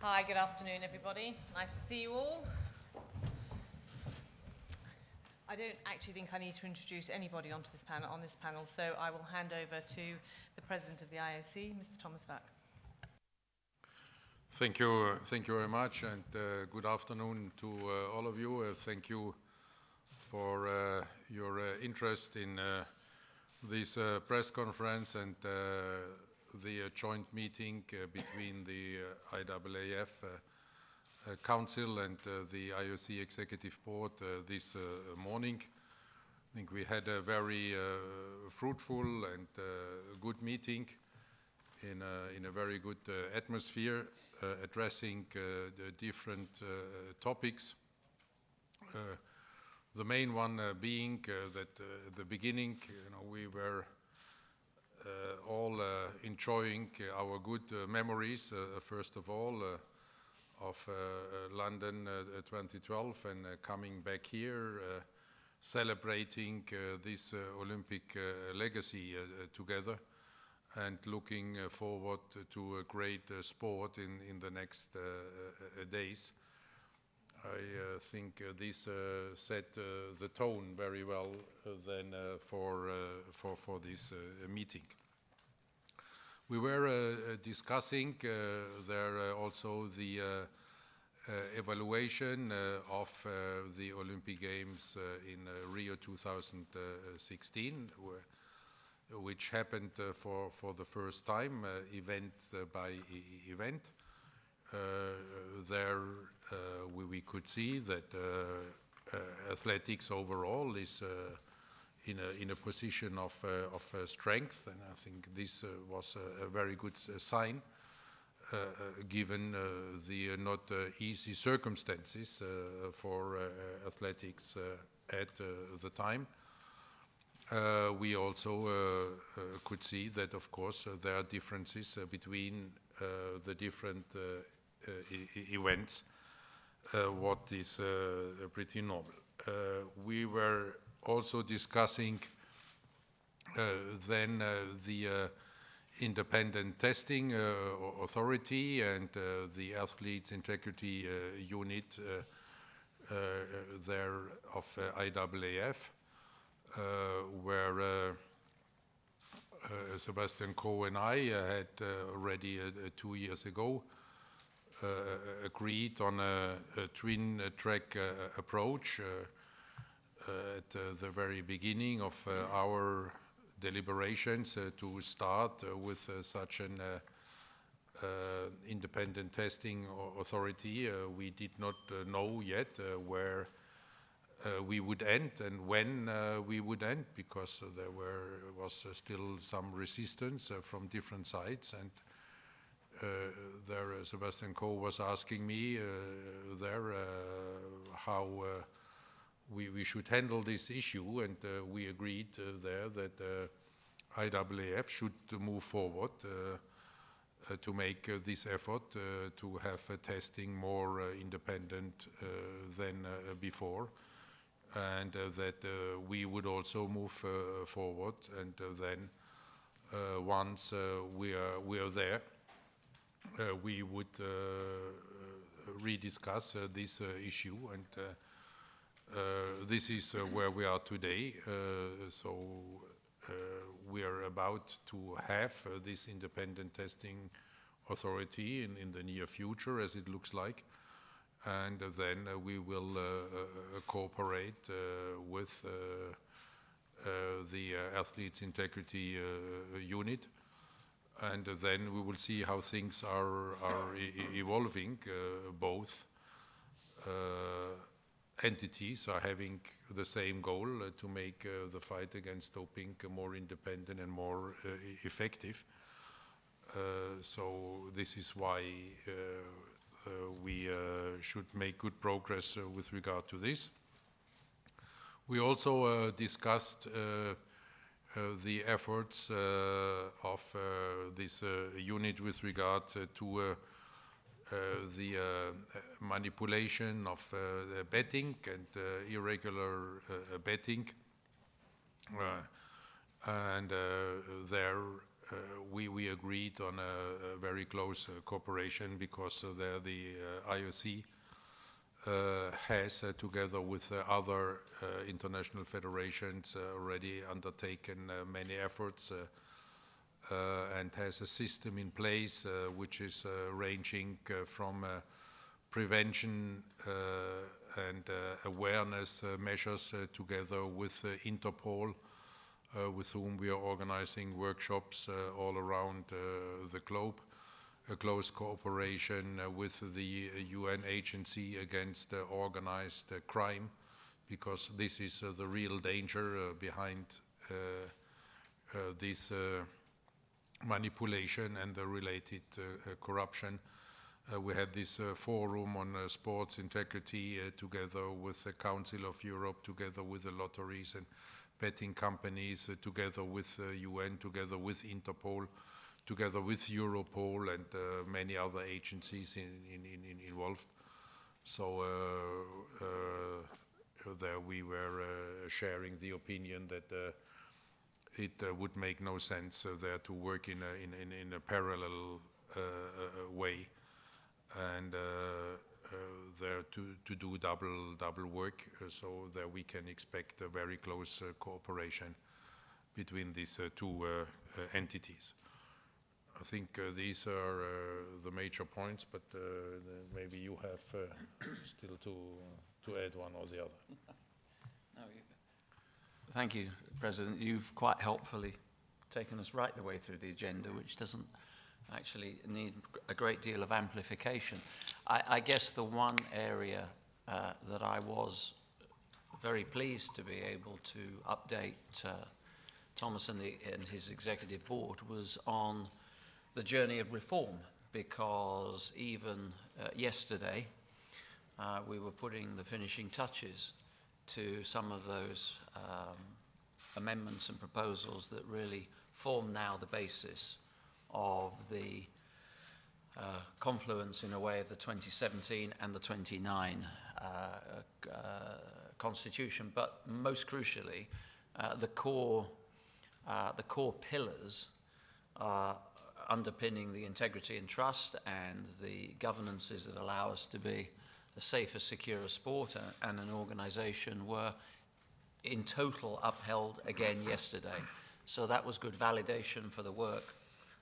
Hi, good afternoon, everybody. Nice to see you all. I don't actually think I need to introduce anybody on this panel, so I will hand over to the President of the IOC, Mr. Thomas Bach. Thank you very much, and good afternoon to all of you. Thank you for your interest in this press conference and the joint meeting between the IAAF Council and the IOC Executive Board this morning. I think we had a very fruitful and good meeting in a very good atmosphere, addressing the different topics. The main one being that at the beginning, we were all enjoying our good memories, first of all, of London 2012 and coming back here, celebrating this Olympic legacy together and looking forward to a great sport in the next days. I think this set the tone very well then for this meeting. We were discussing there also the evaluation of the Olympic Games in Rio 2016, which happened for the first time, event by event. There we could see that athletics overall is in a position of strength, and I think this was a very good sign given the not easy circumstances for athletics at the time. We also could see that, of course, there are differences between the different events, what is pretty normal. We were also discussing then the independent testing authority and the athletes integrity unit there of IAAF, where Sebastian Coe and I had already 2 years ago agreed on a twin track approach at the very beginning of our deliberations to start with such an independent testing authority. We did not know yet where we would end and when we would end, because there was still some resistance from different sides, and there Sebastian Coe was asking me there how we should handle this issue, and we agreed there that IAAF should move forward to make this effort to have testing more independent than before, and that we would also move forward, and then once we are there, we would rediscuss this issue, and this is where we are today. So we are about to have this independent testing authority in the near future, as it looks like, and then we will cooperate with the athletes integrity unit, and then we will see how things are evolving. Both entities are having the same goal to make the fight against doping more independent and more effective. So this is why we should make good progress with regard to this. We also discussed the efforts of this unit with regard to the manipulation of the betting and irregular betting, and there we agreed on a very close cooperation, because there the IOC has, together with other international federations, already undertaken many efforts and has a system in place which is ranging from prevention and awareness measures together with Interpol, with whom we are organizing workshops all around the globe, a close cooperation with the UN Agency Against Organized Crime, because this is the real danger behind this manipulation and the related corruption. We had this forum on sports integrity together with the Council of Europe, together with the lotteries and betting companies, together with UN, together with Interpol, together with Europol and many other agencies involved. So there we were sharing the opinion that it would make no sense there to work in a parallel way, and there to do double work. So there we can expect a very close cooperation between these two entities. I think these are the major points, but maybe you have still to add one or the other. No, thank you, President. You've quite helpfully taken us right the way through the agenda, which doesn't actually need a great deal of amplification. I guess the one area that I was very pleased to be able to update Thomas and his executive board was on the journey of reform, because even yesterday we were putting the finishing touches to some of those amendments and proposals that really form now the basis of the confluence, in a way, of the 2017 and the 29 Constitution. But most crucially, the core pillars underpinning the integrity and trust and the governances that allow us to be a safer, secure sport and an organisation were in total upheld again yesterday. So that was good validation for the work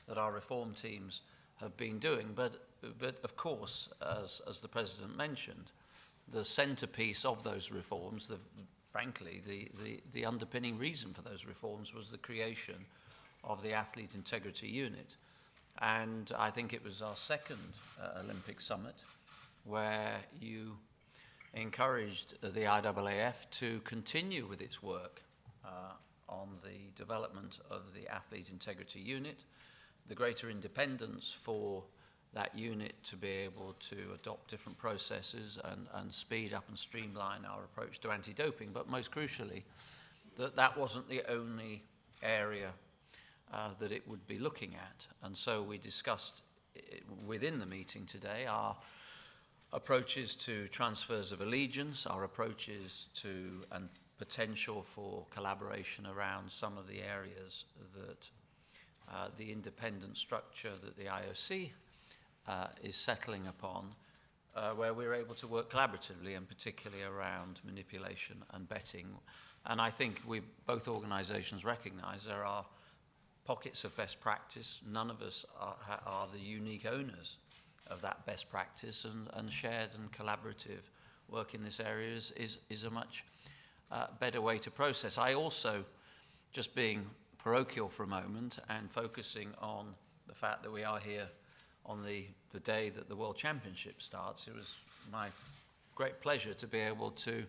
that our reform teams have been doing. But of course, as the President mentioned, the centrepiece of those reforms, frankly, the underpinning reason for those reforms was the creation of the Athlete Integrity Unit. And I think it was our second Olympic Summit where you encouraged the IAAF to continue with its work on the development of the Athlete Integrity Unit, the greater independence for that unit to be able to adopt different processes and speed up and streamline our approach to anti-doping, but most crucially, that wasn't the only area that it would be looking at. And so we discussed within the meeting today our approaches to transfers of allegiance, our approaches to and potential for collaboration around some of the areas that the independent structure that the IOC is settling upon, where we're able to work collaboratively, and particularly around manipulation and betting. And I think both organisations recognise there are pockets of best practice. None of us are the unique owners of that best practice, and shared and collaborative work in this area is a much better way to process. I also, just being parochial for a moment and focusing on the fact that we are here on the day that the World Championship starts, it was my great pleasure to be able to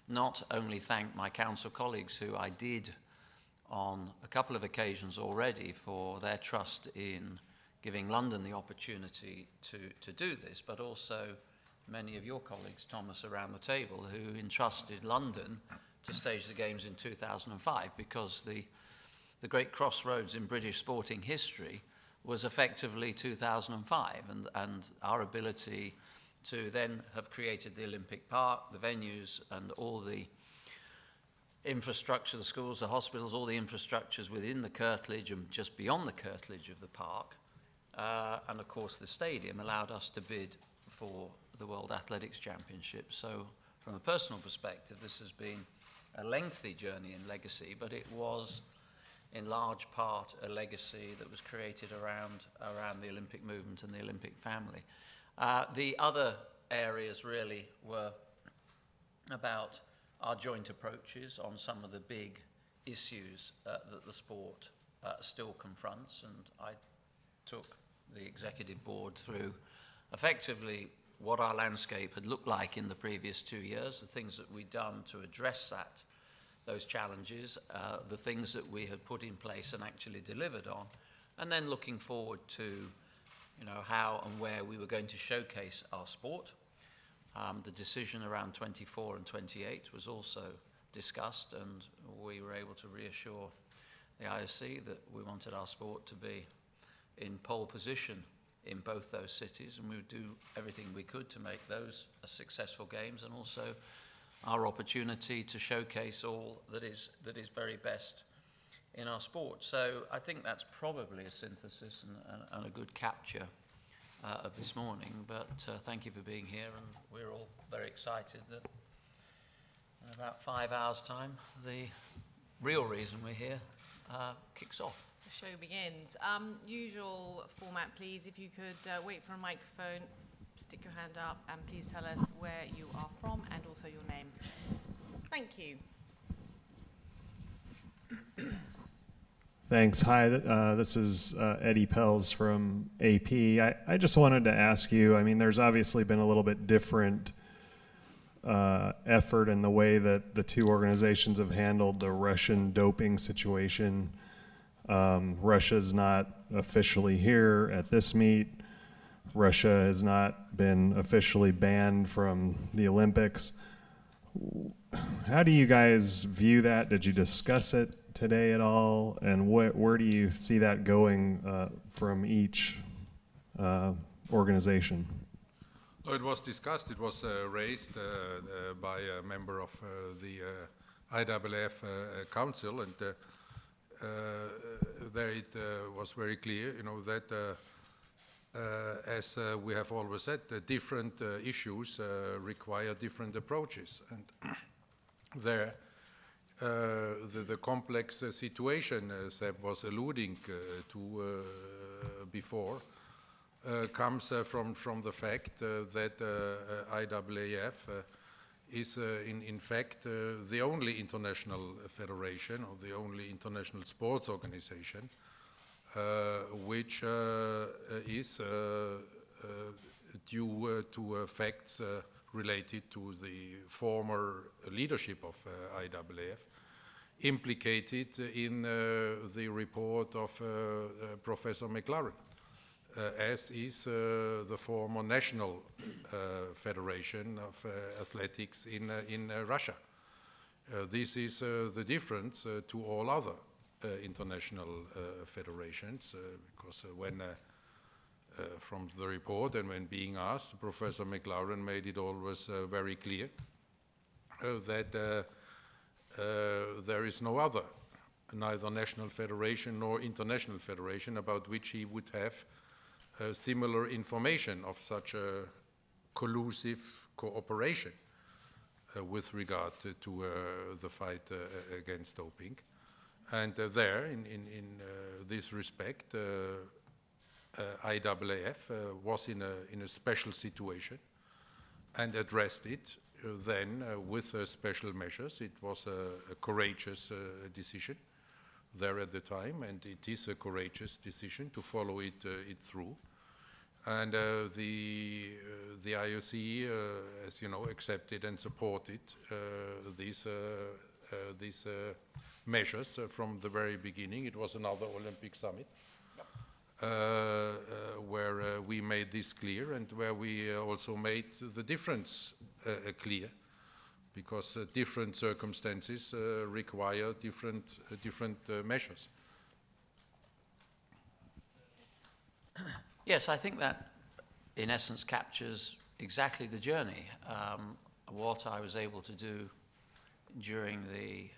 not only thank my council colleagues, who I did on a couple of occasions already, for their trust in giving London the opportunity to do this, but also many of your colleagues, Thomas, around the table, who entrusted London to stage the Games in 2005, because the great crossroads in British sporting history was effectively 2005, and our ability to then have created the Olympic Park, the venues, and all the infrastructure, the schools, the hospitals, all the infrastructures within the curtilage and just beyond the curtilage of the park. And of course the stadium allowed us to bid for the World Athletics Championship. So from a personal perspective, this has been a lengthy journey in legacy, but it was in large part a legacy that was created around the Olympic movement and the Olympic family. The other areas really were about our joint approaches on some of the big issues that the sport still confronts, and I took the executive board through effectively what our landscape had looked like in the previous 2 years, the things that we'd done to address those challenges, the things that we had put in place and actually delivered on, and then looking forward to how and where we were going to showcase our sport. The decision around 24 and 28 was also discussed, and we were able to reassure the IOC that we wanted our sport to be in pole position in both those cities, and we would do everything we could to make those a successful games, and also our opportunity to showcase all that is very best in our sport. So I think that's probably a synthesis and a good capture of this morning, but thank you for being here, and we're all very excited that in about 5 hours' time, the real reason we're here kicks off. The show begins. Usual format, please. If you could wait for a microphone, stick your hand up, and please tell us where you are from and also your name. Thank you. Thanks. Hi, this is Eddie Pells from AP. I just wanted to ask you, I mean, there's obviously been a little bit different effort in the way that the two organizations have handled the Russian doping situation. Russia's not officially here at this meet. Russia has not been officially banned from the Olympics. How do you guys view that? Did you discuss it today at all? And where do you see that going from each organization? Oh, it was discussed. It was raised by a member of the IAAF Council, and there it was very clear, that as we have always said, different issues require different approaches, and there the complex situation Seb was alluding to before comes from the fact that IAAF is in fact the only international federation or the only international sports organization which is due to facts related to the former leadership of IAAF, implicated in the report of Professor McLaren, as is the former national federation of athletics in Russia. This is the difference to all other international federations, because when from the report and when being asked, Professor McLaren made it always very clear that there is no other, neither national federation nor international federation, about which he would have similar information of such a collusive cooperation with regard to the fight against doping. And there, in this respect, IAAF was in a special situation and addressed it then with special measures. It was a courageous decision there at the time, and it is a courageous decision to follow it through. And the IOC, as you know, accepted and supported these measures from the very beginning. It was another Olympic summit where we made this clear, and where we also made the difference clear, because different circumstances require different measures. Yes, I think that in essence captures exactly the journey. What I was able to do during the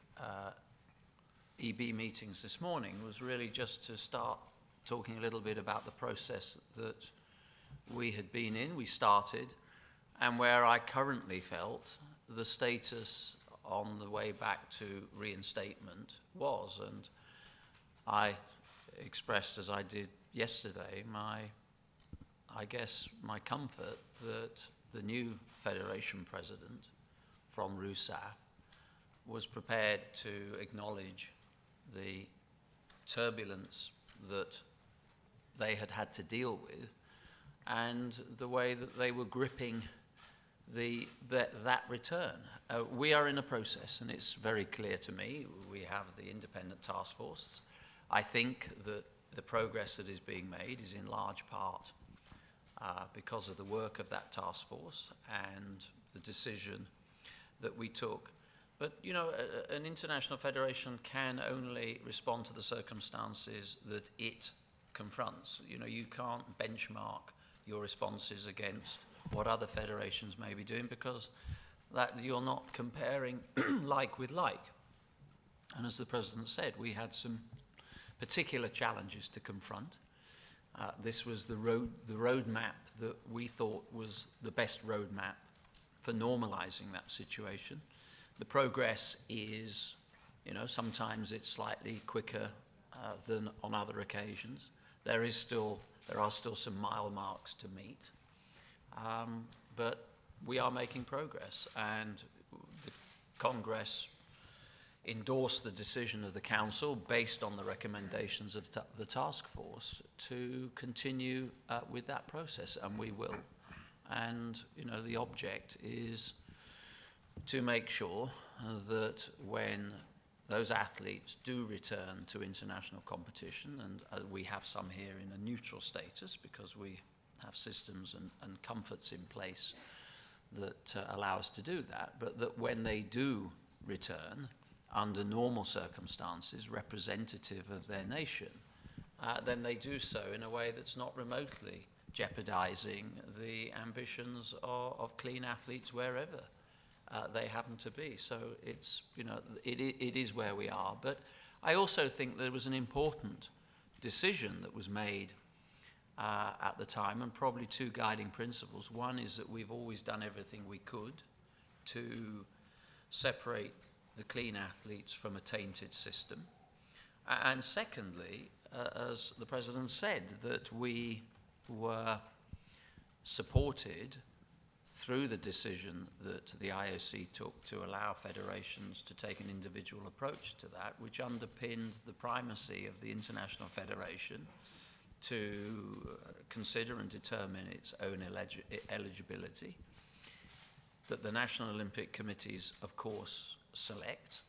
EB meetings this morning was really just to start talking a little bit about the process that we had been in, we started, and where I currently felt the status on the way back to reinstatement was. And I expressed, as I did yesterday, I guess my comfort that the new Federation President from RUSAF was prepared to acknowledge the turbulence that they had had to deal with and the way that they were gripping that return. We are in a process, and it's very clear to me. We have the independent task force. I think that the progress that is being made is in large part because of the work of that task force and the decision that we took. But, you know, an international federation can only respond to the circumstances that it confronts. You know, you can't benchmark your responses against what other federations may be doing, because that you're not comparing like with like. And as the President said, we had some particular challenges to confront. This was the roadmap that we thought was the best roadmap for normalizing that situation. The progress is, you know, sometimes it's slightly quicker than on other occasions. There are still some mile marks to meet, but we are making progress, and the Congress endorsed the decision of the Council based on the recommendations of the task force to continue with that process, and we will. And, you know, the object is to make sure that when those athletes do return to international competition, and we have some here in a neutral status because we have systems and comforts in place that allow us to do that, but that when they do return under normal circumstances representative of their nation, then they do so in a way that's not remotely jeopardizing the ambitions of clean athletes wherever they happen to be. So it's, you know, it is where we are. But I also think there was an important decision that was made at the time, and probably two guiding principles. One is that we've always done everything we could to separate the clean athletes from a tainted system. And secondly, as the President said, that we were supported through the decision that the IOC took to allow federations to take an individual approach to that, which underpinned the primacy of the International Federation to consider and determine its own eligibility, that the National Olympic Committees, of course, select,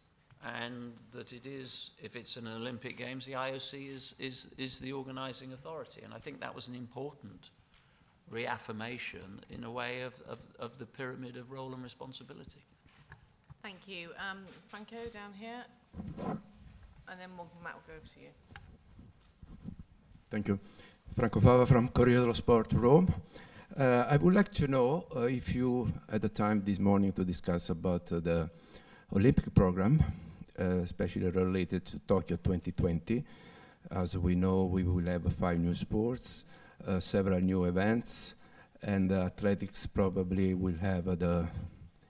and that it is, if it's an Olympic Games, the IOC is the organising authority. And I think that was an important reaffirmation, in a way, of the pyramid of role and responsibility. Thank you. Franco, down here, and then Matt will go over to you. Thank you. Franco Fava from Corriere dello Sport, Rome. I would like to know if you had the time this morning to discuss about the Olympic program, especially related to Tokyo 2020. As we know, we will have 5 new sports, several new events, and athletics probably will have the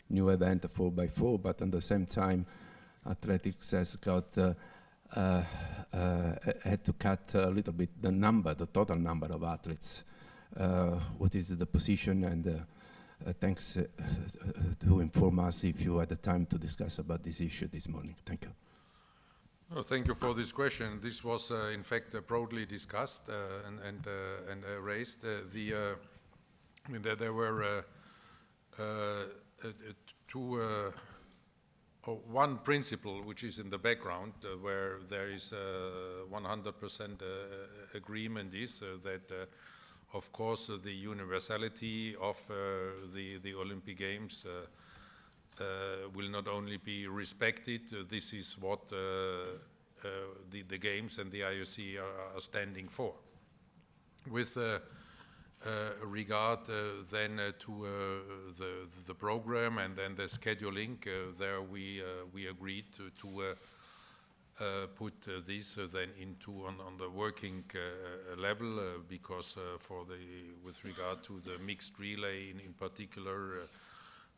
new event 4x4, but at the same time, athletics has got had to cut a little bit the total number of athletes. What is the position? And thanks to inform us if you had the time to discuss about this issue this morning. Thank you. Well, thank you for this question. This was, in fact, broadly discussed and raised. There were one principle which is in the background where there is 100% agreement is that, of course, the universality of the Olympic Games will not only be respected. This is what the Games and the IOC are standing for. With regard then to the program and then the scheduling, there we agreed to put this then into on the working level because with regard to the mixed relay in particular,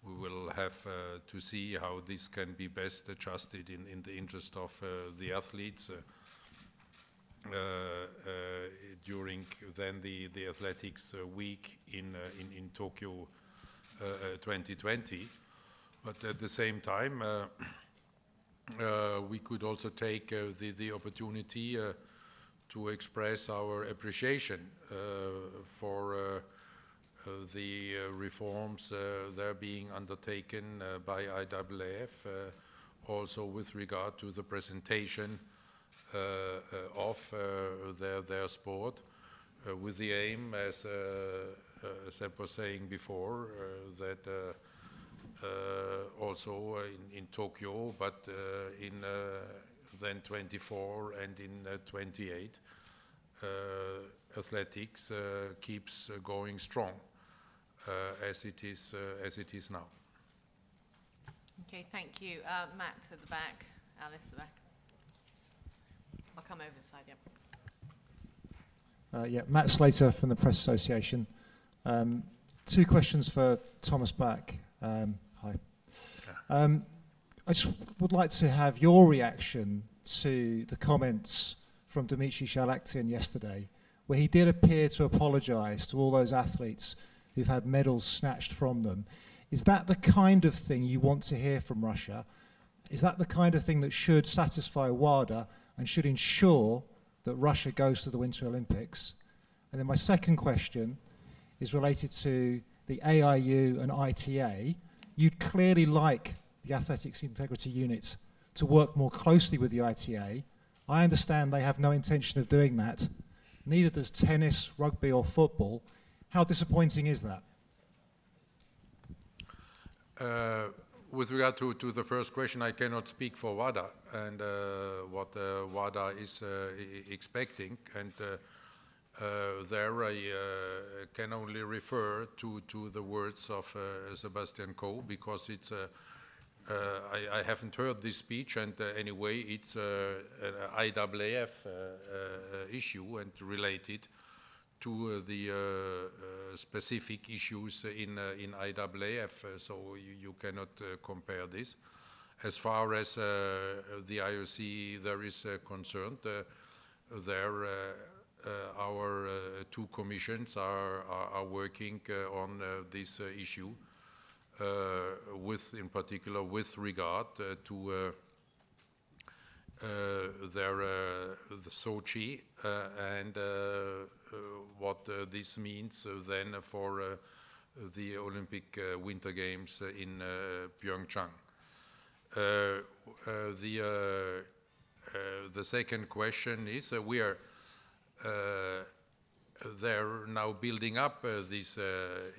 we will have to see how this can be best adjusted in the interest of the athletes during then the athletics week in Tokyo 2020. But at the same time, we could also take the opportunity to express our appreciation for the reforms that are being undertaken by IAAF, also with regard to the presentation of their sport, with the aim, as Sepp was saying before, that also in Tokyo, but in then 24 and in 28, athletics keeps going strong as it is now. Okay, thank you. Matt at the back, Alice at the back. I'll come over the side, yeah. Yeah, Matt Slater from the Press Association. Two questions for Thomas Bach. Hi. I just would like to have your reaction to the comments from Dmitry Shalaktin yesterday, where he did appear to apologise to all those athletes who've had medals snatched from them. Is that the kind of thing you want to hear from Russia? Is that the kind of thing that should satisfy WADA and should ensure that Russia goes to the Winter Olympics? And then my second question is related to the AIU and ITA. You'd clearly like the Athletics Integrity Unit to work more closely with the ITA. I understand they have no intention of doing that. Neither does tennis, rugby or football. How disappointing is that? With regard to the first question, I cannot speak for WADA and what WADA is expecting, and there I can only refer to the words of Sebastian Coe, because it's I haven't heard this speech, and anyway it's an IAAF issue and related to the specific issues in IAAF, so you cannot compare this. As far as the IOC there is concerned, our two commissions are working on this issue, in particular with regard to the Sochi and what this means then for the Olympic Winter Games in Pyeongchang. The second question is we are they're now building up this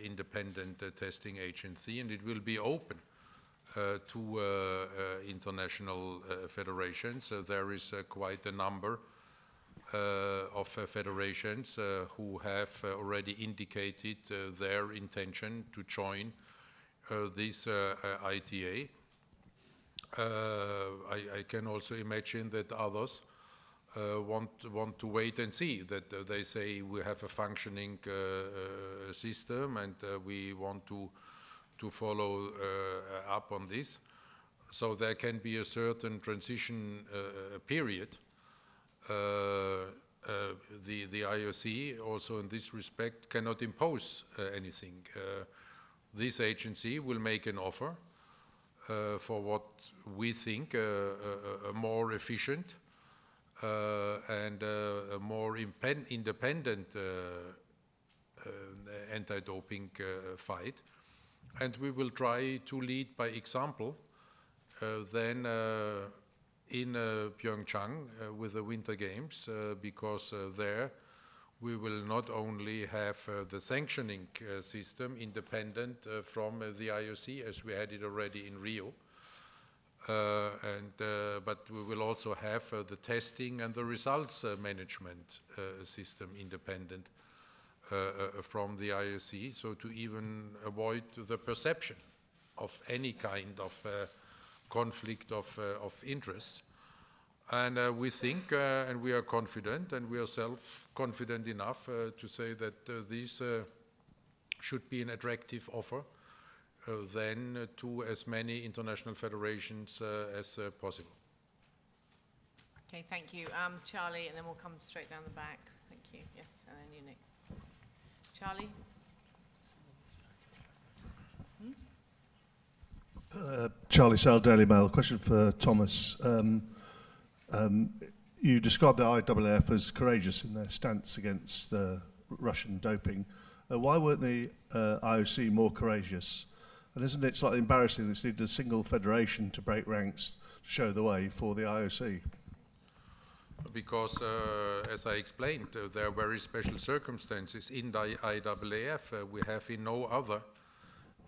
independent testing agency, and it will be open to international federations. There is quite a number of federations who have already indicated their intention to join this ITA. I can also imagine that others want to wait and see, that they say we have a functioning system and we want to follow up on this. So there can be a certain transition period. The IOC also in this respect cannot impose anything. This agency will make an offer for what we think a more efficient and a more independent anti-doping fight. And we will try to lead by example then in Pyeongchang with the Winter Games, because there we will not only have the sanctioning system independent from the IOC as we had it already in Rio, but we will also have the testing and the results management system independent from the IOC, so to even avoid the perception of any kind of conflict of interests. And we think, and we are confident, and we are self-confident enough to say that this should be an attractive offer then to as many international federations as possible. Okay, thank you. Charlie, and then we'll come straight down the back. Thank you. Yes, and then you, Nick. Charlie? Charlie Sale, Daily Mail. Question for Thomas. You described the IAAF as courageous in their stance against Russian doping. Why weren't the IOC more courageous? And isn't it slightly embarrassing that it's needed a single federation to break ranks to show the way for the IOC? Because, as I explained, there are very special circumstances in the IAAF. We have in no other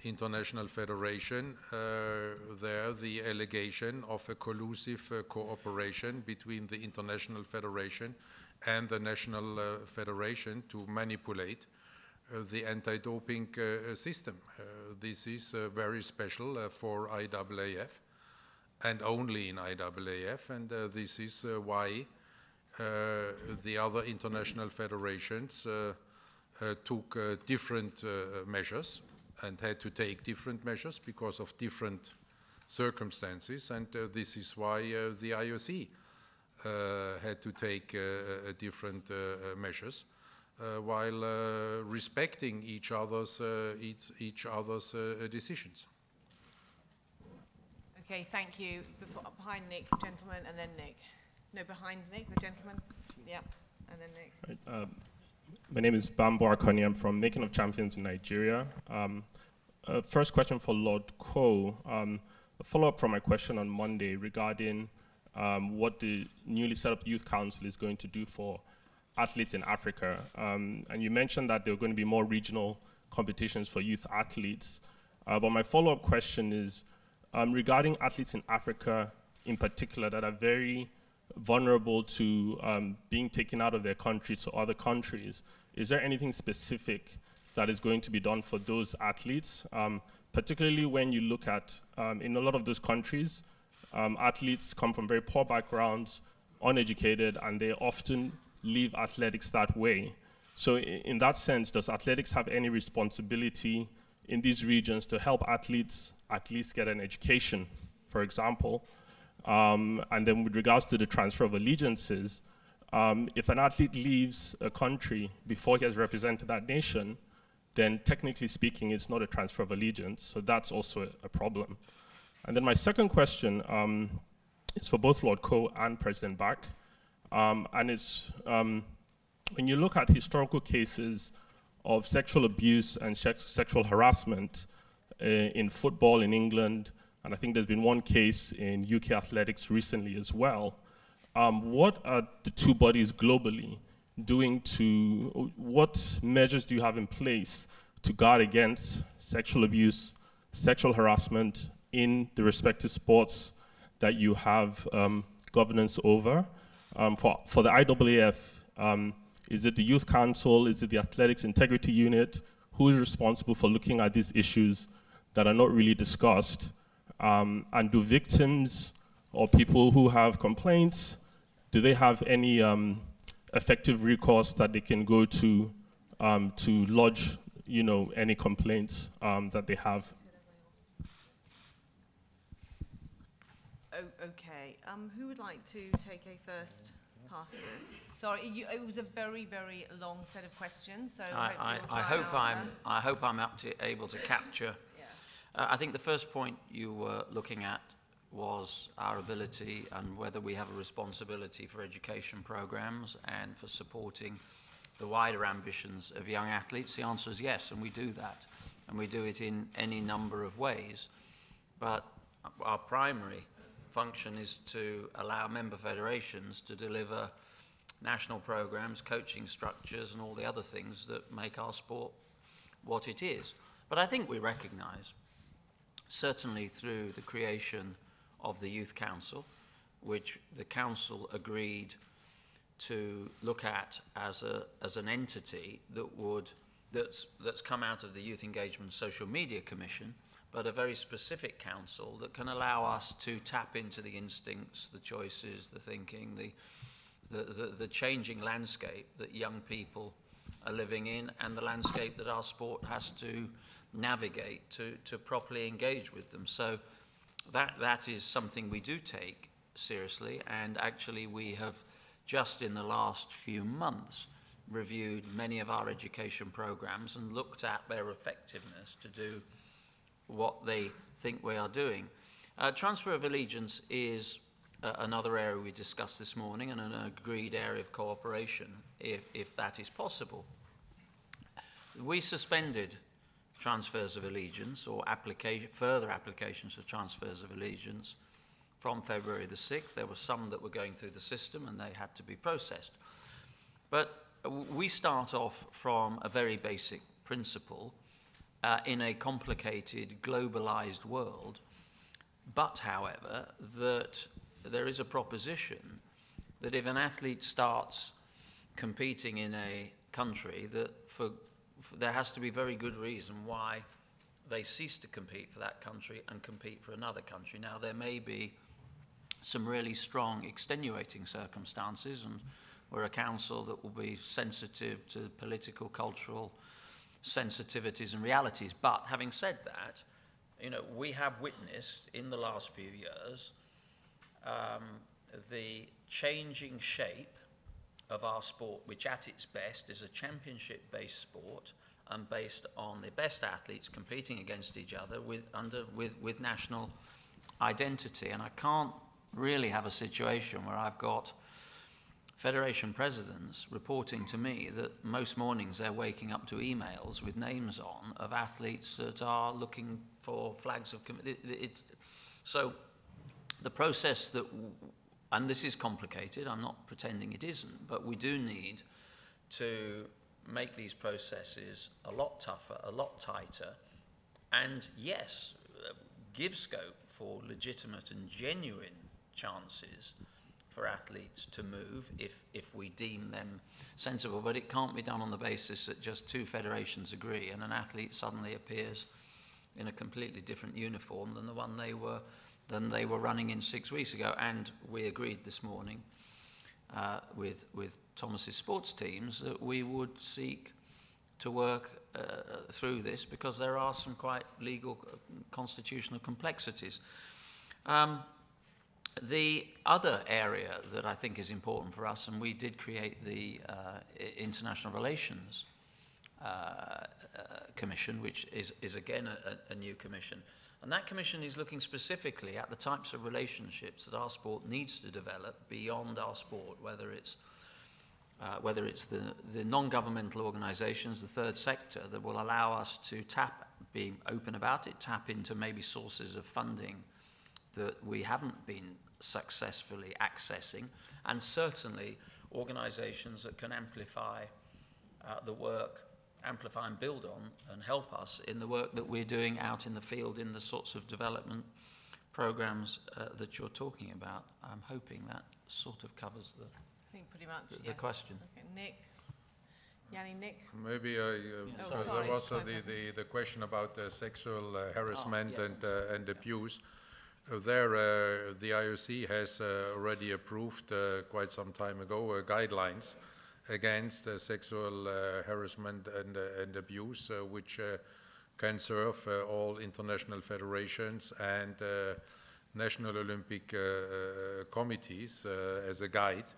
international federation there the allegation of a collusive cooperation between the international federation and the national federation to manipulate the anti-doping system. This is very special for IAAF and only in IAAF, and this is why the other international federations took different measures and had to take different measures because of different circumstances, and this is why the IOC had to take different measures while respecting each other's decisions. Okay, thank you. Behind Nick, gentleman, and then Nick. No, behind Nick, the gentleman. Yeah, and then Nick. Right, my name is Bambo Akoni. I'm from Making of Champions in Nigeria. First question for Lord Coe. A follow-up from my question on Monday regarding what the newly set up Youth Council is going to do for athletes in Africa. And you mentioned that there are going to be more regional competitions for youth athletes. But my follow-up question is regarding athletes in Africa in particular that are very vulnerable to being taken out of their country to other countries. Is there anything specific that is going to be done for those athletes? Particularly when you look at, in a lot of those countries, athletes come from very poor backgrounds, uneducated, and they often leave athletics that way. So in that sense, does athletics have any responsibility in these regions to help athletes at least get an education, for example? And then with regards to the transfer of allegiances, if an athlete leaves a country before he has represented that nation, then technically speaking, it's not a transfer of allegiance. So that's also a problem. And then my second question is for both Lord Coe and President Bach. And it's, when you look at historical cases of sexual abuse and sexual harassment in football in England, and I think there's been one case in UK athletics recently as well, what are the two bodies globally doing to, what measures do you have in place to guard against sexual abuse, sexual harassment in the respective sports that you have governance over? For the IAAF, is it the Youth Council? Is it the Athletics Integrity Unit? Who is responsible for looking at these issues that are not really discussed? And do victims or people who have complaints, do they have any effective recourse that they can go to lodge, any complaints that they have? Okay. Who would like to take a first pass at this? Sorry, it was a very, very long set of questions. So I hope I'm able to capture. Yeah. I think the first point you were looking at was our ability and whether we have a responsibility for education programs and for supporting the wider ambitions of young athletes. The answer is yes, and we do that. And we do it in any number of ways. But our primary function is to allow member federations to deliver national programs, coaching structures, and all the other things that make our sport what it is. But I think we recognize, certainly through the creation of the Youth Council, which the Council agreed to look at as an entity that's come out of the Youth Engagement Social Media Commission, but a very specific council that can allow us to tap into the instincts, the choices, the thinking, the changing landscape that young people are living in, and the landscape that our sport has to navigate to properly engage with them. So that is something we do take seriously, and actually we have just in the last few months reviewed many of our education programs and looked at their effectiveness to do what they think we are doing. Transfer of allegiance is another area we discussed this morning, and an agreed area of cooperation if that is possible. We suspended transfers of allegiance or further applications of transfers of allegiance from February the 6th. There were some that were going through the system and they had to be processed. But we start off from a very basic principle in a complicated, globalized world, but however, that there is a proposition that if an athlete starts competing in a country, that there has to be very good reason why they cease to compete for that country and compete for another country. Now, there may be some really strong extenuating circumstances, and we're a council that will be sensitive to political, cultural sensitivities and realities. But having said that, you know, we have witnessed in the last few years the changing shape of our sport, which at its best is a championship-based sport and based on the best athletes competing against each other with national identity. And I can't really have a situation where I've got federation presidents reporting to me that most mornings they're waking up to emails with names on of athletes that are looking for flags of so the process that, and this is complicated, I'm not pretending it isn't, but we do need to make these processes a lot tougher, a lot tighter, and yes, give scope for legitimate and genuine chances for athletes to move if we deem them sensible, but it can't be done on the basis that just two federations agree and an athlete suddenly appears in a completely different uniform than the one they were running in 6 weeks ago. And we agreed this morning with Thomas's sports teams that we would seek to work through this, because there are some quite legal constitutional complexities. The other area that I think is important for us, and we did create the International Relations Commission, which is again a new commission. And that commission is looking specifically at the types of relationships that our sport needs to develop beyond our sport, whether it's the non-governmental organizations, the third sector, that will allow us to being open about it, tap into maybe sources of funding that we haven't been successfully accessing, and certainly organizations that can amplify the work, amplify and build on and help us in the work that we're doing out in the field in the sorts of development programs that you're talking about. I'm hoping that sort of covers I think pretty much, the question. Okay, Nick. Yanni, Nick? Maybe there was the question about sexual harassment and abuse. There, the IOC has already approved quite some time ago guidelines against sexual harassment and abuse, which can serve all international federations and national Olympic committees as a guide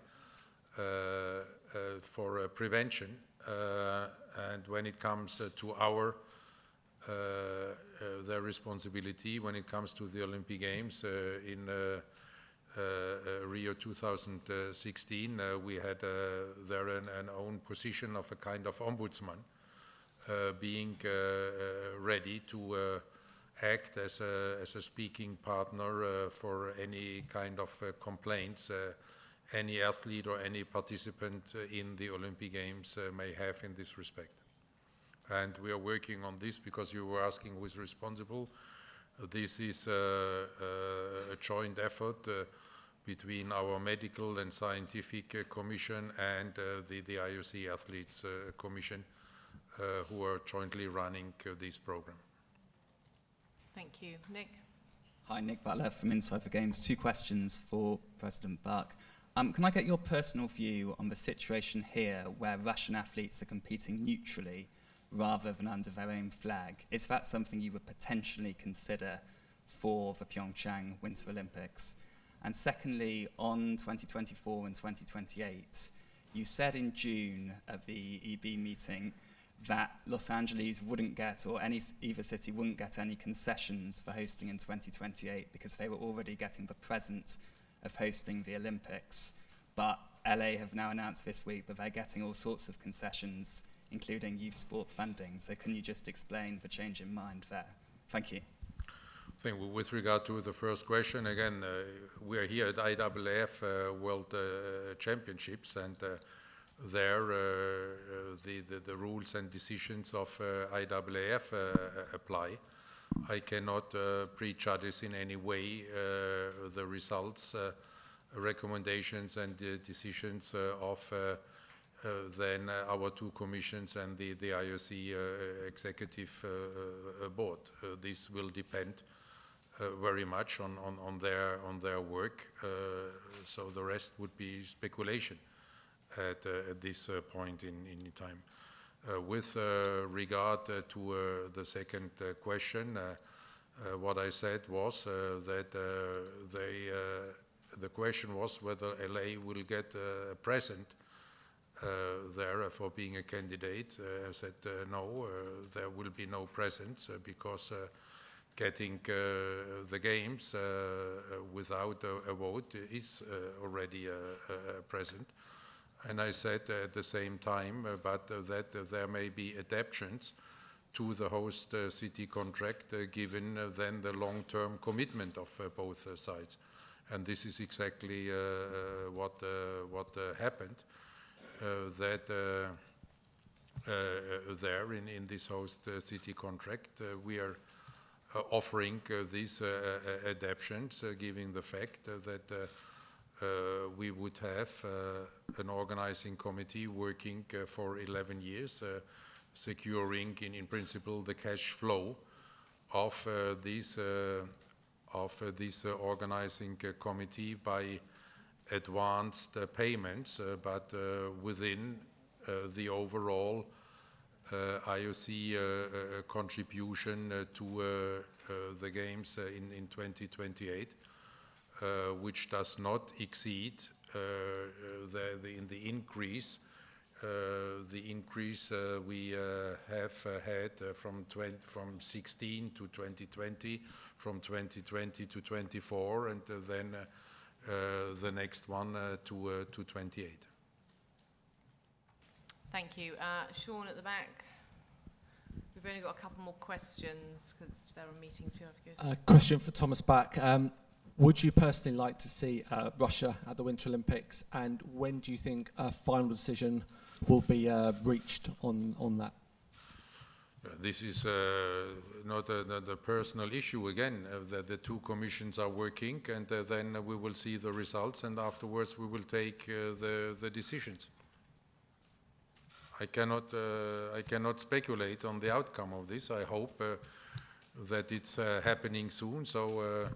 for prevention. And when it comes to our their responsibility when it comes to the Olympic Games in Rio 2016, we had there an own position of a kind of ombudsman, being ready to act as a speaking partner for any kind of complaints any athlete or any participant in the Olympic Games may have in this respect. And we are working on this because you were asking who is responsible. This is a joint effort between our medical and scientific commission and the IOC Athletes Commission, who are jointly running this program. Thank you. Nick? Hi, Nick Butler from Inside the Games. 2 questions for President Buck. Can I get your personal view on the situation here where Russian athletes are competing neutrally rather than under their own flag? Is that something you would potentially consider for the Pyeongchang Winter Olympics? And secondly, on 2024 and 2028, you said in June at the EB meeting that Los Angeles wouldn't get, or either city wouldn't get any concessions for hosting in 2028 because they were already getting the present of hosting the Olympics. But LA have now announced this week that they're getting all sorts of concessions, including youth sport funding. So can you just explain the change in mind there? Thank you. I think with regard to the first question, again, we are here at IAAF World Championships, and there the rules and decisions of IAAF apply. I cannot prejudge in any way the results, recommendations and decisions of then our 2 commissions and the IOC executive board. This will depend very much on their work, so the rest would be speculation at this point in time. With regard to the second question, what I said was that the question was whether LA will get a present there for being a candidate. I said no, there will be no presents because getting the games without a vote is already a present. And I said at the same time, but that there may be adaptations to the host city contract, given then the long-term commitment of both sides. And this is exactly what happened, that there in this host city contract, we are offering these adaptations, given the fact that we would have an organizing committee working for 11 years, securing in principle the cash flow of this organizing committee by advanced payments, but within the overall IOC contribution to the games in 2028. Which does not exceed the increase. The increase we have had from 16 to 2020, from 2020 to 24, and then the next one to 28. Thank you. Sean at the back. We've only got a couple more questions because there are meetings we have to go to. Question for Thomas Bach. Would you personally like to see Russia at the Winter Olympics, and when do you think a final decision will be reached on that? This is not the personal issue again. The 2 commissions are working, and then we will see the results, and afterwards we will take the decisions. I cannot speculate on the outcome of this. I hope that it's happening soon, so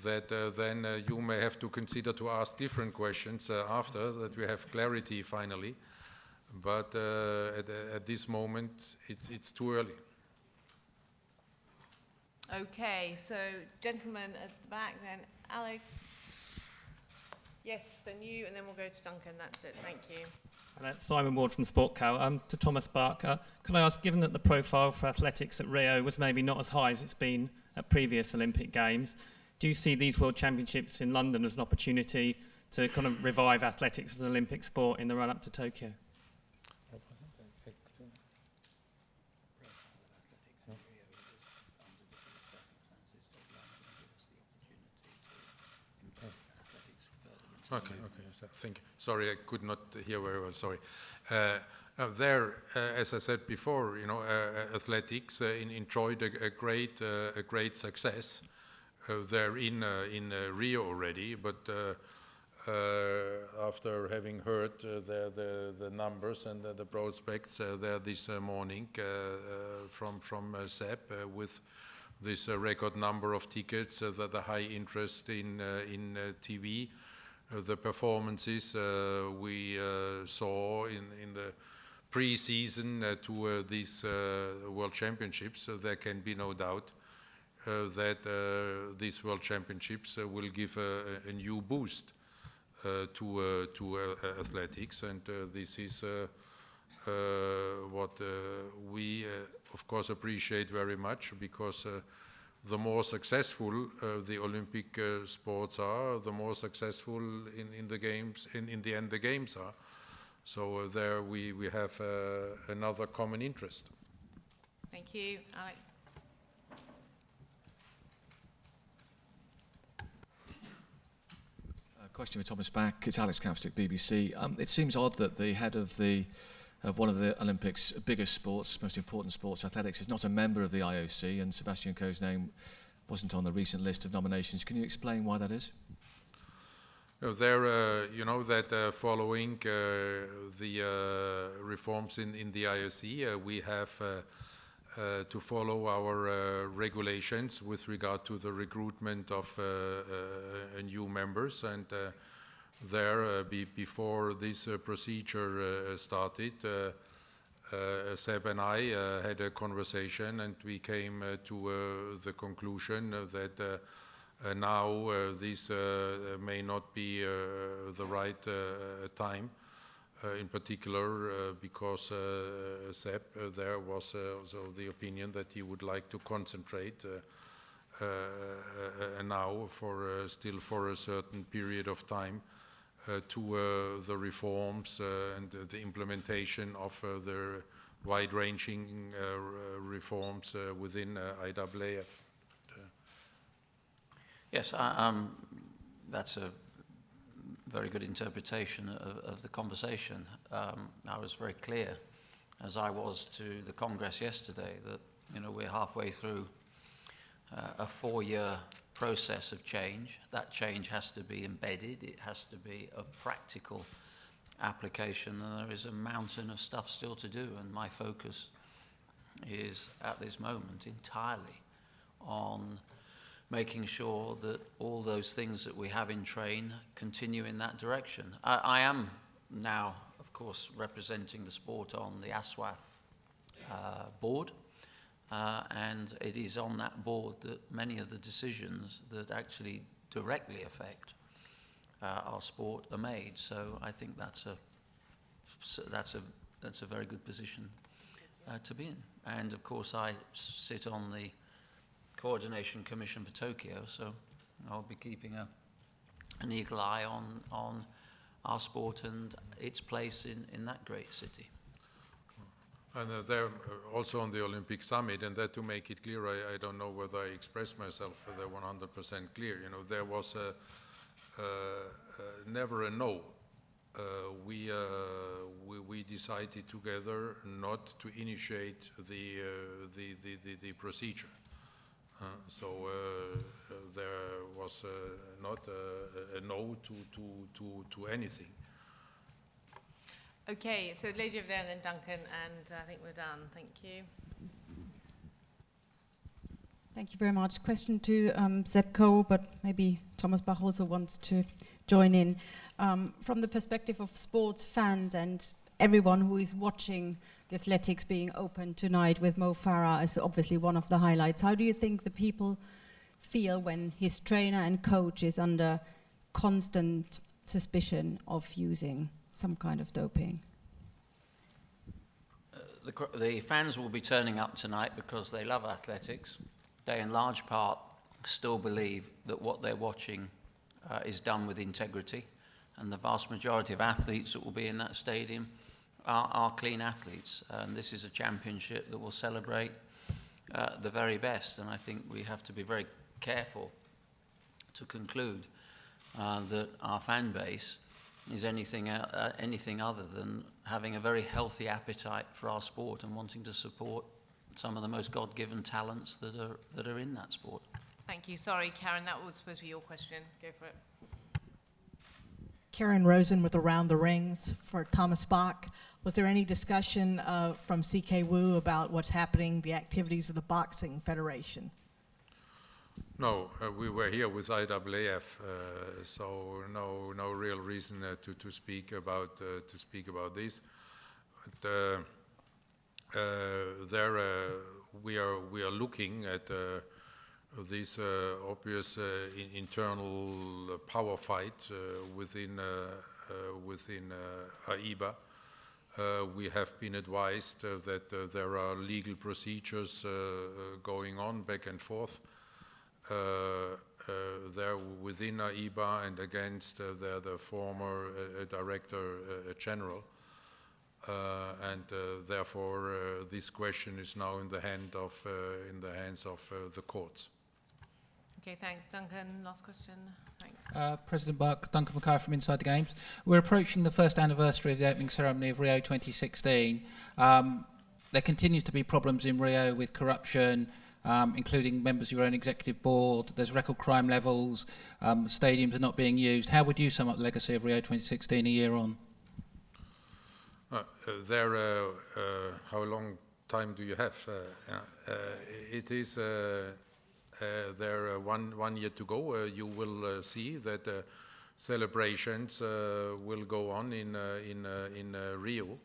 that then you may have to consider to ask different questions after that we have clarity finally. But at this moment, it's too early. Okay, so gentlemen at the back, then Alex. Yes, then you, and then we'll go to Duncan. That's it. Thank you. And that's Simon Ward from SportCal. To Thomas Bach, can I ask, given that the profile for athletics at Rio was maybe not as high as it's been at previous Olympic Games, do you see these World Championships in London as an opportunity to kind of revive athletics as an Olympic sport in the run-up to Tokyo? Okay. So thank you. Sorry, I could not hear very well. Sorry. There, as I said before, athletics enjoyed a great success there in Rio already, but after having heard the numbers and the prospects there this morning from SEP with this record number of tickets, the high interest in TV, the performances we saw in the pre-season to these World Championships, there can be no doubt that these World Championships will give a new boost to athletics, and this is what we of course appreciate very much, because the more successful the Olympic sports are, the more successful in the games, in the end the games are. So there we have another common interest. Thank you. Alex. Question for Thomas Bach. It's Alex Capstick, BBC. It seems odd that the head of one of the Olympics' biggest sports, most important sports, athletics, is not a member of the IOC, and Sebastian Coe's name wasn't on the recent list of nominations. Can you explain why that is? There, you know that following the reforms in the IOC, we have to follow our regulations with regard to the recruitment of new members, and there before this procedure started, Seb and I had a conversation, and we came to the conclusion that now this may not be the right time. In particular, because Seb there was also the opinion that he would like to concentrate now still for a certain period of time to the reforms and the implementation of the wide-ranging reforms within IAAF. Yes, that's a very good interpretation of the conversation. I was very clear, as I was to the Congress yesterday, that we're halfway through a 4-year process of change. That change has to be embedded. It has to be of practical application, and there is a mountain of stuff still to do. And my focus is at this moment entirely on making sure that all those things that we have in train continue in that direction. I am now, of course, representing the sport on the ASWAF board, and it is on that board that many of the decisions that actually directly affect our sport are made. So I think that's a very good position to be in. And of course, I sit on the Coordination Commission for Tokyo, so I'll be keeping an eagle eye on our sport and its place in that great city. And there also on the Olympic Summit, and that to make it clear, I don't know whether I expressed myself 100% clear. There was never a no. We decided together not to initiate the procedure. So there was not a no to anything. Okay, so lady over there and then Duncan, and I think we're done. Thank you. Thank you very much. Question to Seb Coe, but maybe Thomas Bach also wants to join in. From the perspective of sports fans and everyone who is watching the athletics being open tonight with Mo Farah is obviously one of the highlights. How do you think the people feel when his trainer and coach is under constant suspicion of using some kind of doping? The fans will be turning up tonight because they love athletics. They in large part still believe that what they're watching is done with integrity, and the vast majority of athletes that will be in that stadium are clean athletes, and this is a championship that will celebrate the very best. And I think we have to be very careful to conclude that our fan base is anything other than having a very healthy appetite for our sport and wanting to support some of the most God-given talents that are in that sport. Thank you. Sorry, Karen, that was supposed to be your question. Go for it. Karen Rosen with Around the Rings for Thomas Bach. Was there any discussion from CK Wu about what's happening, the activities of the Boxing Federation? No, we were here with IAAF, so no real reason to speak about this. But, we are looking at this obvious internal power fight within AIBA. We have been advised that there are legal procedures going on back and forth there within AIBA and against the former Director General. Therefore, this question is now in the hands of the courts. Okay, thanks. Duncan, last question. Thanks. President Buck, Duncan Mackay from Inside the Games. We're approaching the first anniversary of the opening ceremony of Rio 2016. There continues to be problems in Rio with corruption, including members of your own executive board. There's record crime levels. Stadiums are not being used. How would you sum up the legacy of Rio 2016 a year on? How long time do you have? It is there 1 year to go. You will see that celebrations will go on in Rio,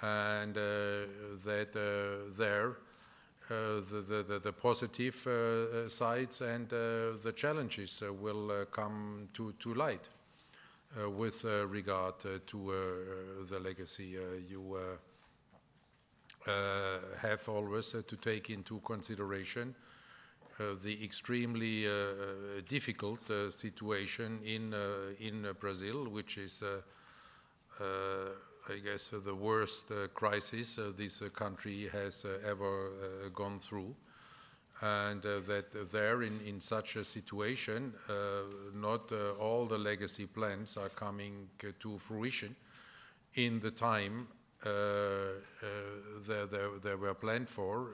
and that the positive sides and the challenges will come to light. With regard to the legacy, you have always to take into consideration the extremely difficult situation in Brazil, which is, I guess, the worst crisis this country has ever gone through. And that there, in such a situation, not all the legacy plans are coming to fruition in the time they were planned for.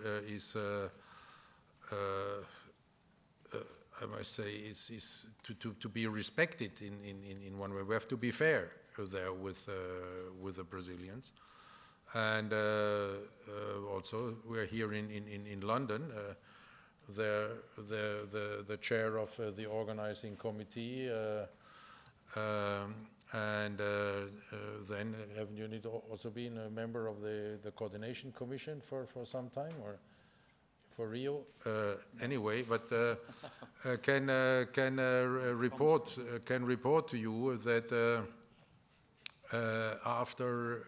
I must say, is to be respected in one way. We have to be fair there with the Brazilians. And also, we're here in London. The chair of the organizing committee, and then haven't you also been a member of the coordination commission for some time, or for Rio? Anyway, but can report to you that after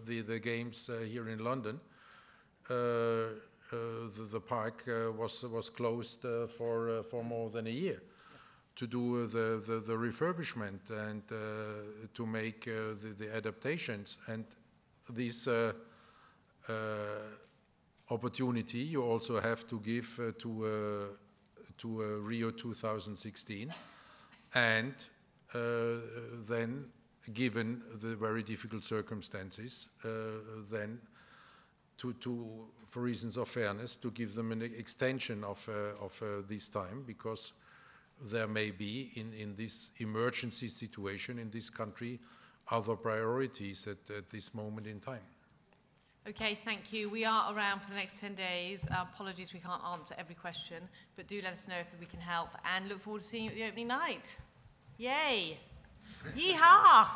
the games here in London, the park was closed for more than a year to do the refurbishment and to make the adaptations. And this opportunity you also have to give to Rio 2016, and then, given the very difficult circumstances, then for reasons of fairness, to give them an extension of this time, because there may be, in this emergency situation in this country, other priorities at this moment in time. Okay, thank you. We are around for the next 10 days. Apologies we can't answer every question, but do let us know if we can help, and look forward to seeing you at the opening night. Yay! Yeehaw!